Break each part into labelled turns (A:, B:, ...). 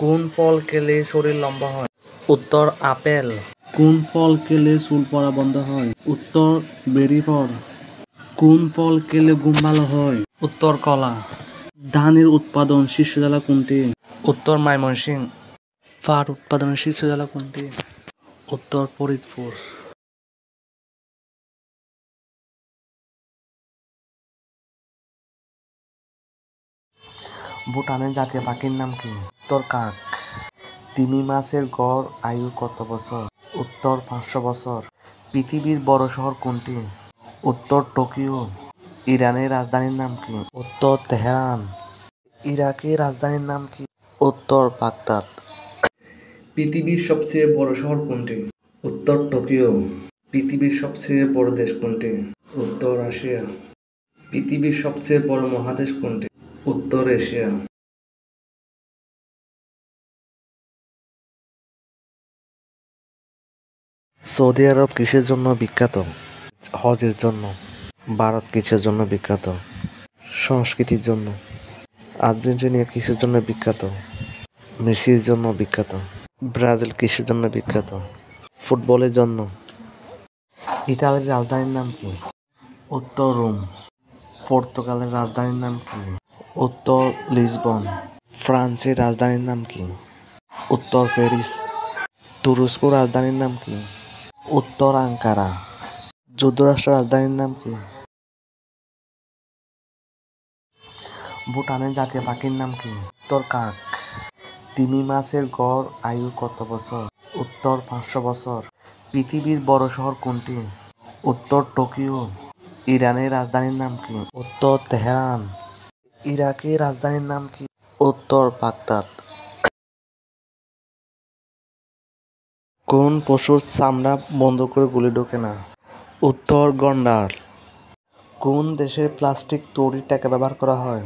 A: কোন ফল খেলে শরীর লম্বা হয়? উত্তর আপেল। কোন ফল খেলে চুল পড়া বন্ধ হয়? উত্তর বেরি ফল। কোন ফল খেলে ঘুম ভালো হয়? উত্তর কলা। ধানের উৎপাদন শীর্ষ জেলা কোনটি? উত্তর ময়মনসিংহ। পাট উৎপাদনের শীর্ষ জেলা কোনটি? উত্তর ফরিদপুর। ভুটানের জাতীয় পাখির নাম কি? উত্তর কাক। তিমি মাছের গড় আয়ু কত বছর? উত্তর 500 বছর। পৃথিবীর বড় শহর কোনটি? উত্তর টোকিও। ইরানের রাজধানীর নাম কি? উত্তর তেহরান। ইরাকের রাজধানীর নাম কি? উত্তর বাগদাদ। পৃথিবীর সবচেয়ে বড় শহর কোনটি? উত্তর টোকিও। পৃথিবীর সবচেয়ে বড় দেশ কোনটি? উত্তর রাশিয়া। পৃথিবীর সবচেয়ে বড় মহাদেশ কোনটি? উত্তর এশিয়া। সৌদি আরব কিসের জন্য বিখ্যাত? হজের জন্য। ভারত কিসের জন্য বিখ্যাত? সংস্কৃতির জন্য। আর্জেন্টিনা কিসের জন্য বিখ্যাত? মেসির জন্য বিখ্যাত। ব্রাজিল কিসের জন্য বিখ্যাত? ফুটবলের জন্য। ইতালির রাজধানীর নাম কি? উত্তর রোম। পর্তুগালের রাজধানীর নাম কি? উত্তর লিসবন। ফ্রান্সের রাজধানীর নাম কি? উত্তর প্যারিস। তুরস্কের রাজধানীর নাম কি? উত্তর আঙ্কারা। যুক্তরাষ্ট্রের রাজধানীর নাম কি? ভুটানের জাতীয় পাখির নাম কি? উত্তর কাক। তিমি মাছের গড় আয়ু কত বছর? উত্তর 500 বছর। পৃথিবীর বড় শহর কোনটি? উত্তর টোকিও। ইরানের রাজধানীর নাম কি? উত্তর তেহরান। ইরাকের রাজধানীর নাম কি? উত্তর বাগদাদ। কোন পশুর চামড়া বন্ধ করে গুলি ঢোকে না? উত্তর গন্ডার। কোন দেশে প্লাস্টিক তৈরির টাকা ব্যবহার করা হয়?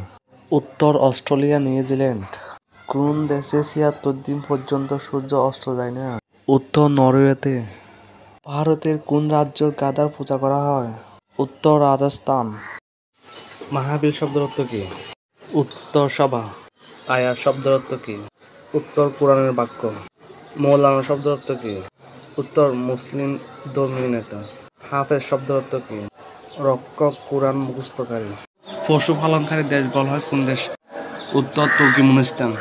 A: উত্তর অস্ট্রেলিয়া, নিউজিল্যান্ড। কোন দেশে 76 দিন পর্যন্ত সূর্য অস্ত যায় না? উত্তর নরওয়েতে। ভারতের কোন রাজ্যের গাধার পূজা করা হয়? উত্তর রাজস্থান। মাহাবীর শব্দের অর্থ কি? উত্তর সভা। আয়াত শব্দের অর্থ কি? উত্তর কোরআনের বাক্য। মৌলানা শব্দের অর্থ কি? উত্তর মুসলিম ধর্মীয় নেতা। হাফেজ শব্দের অর্থ কি? রক্ষক, কোরআন মুখস্থকারী। পশুপালনকারী দেশ বলা হয় কোন দেশ? উত্তর তুর্কমেনিস্তান।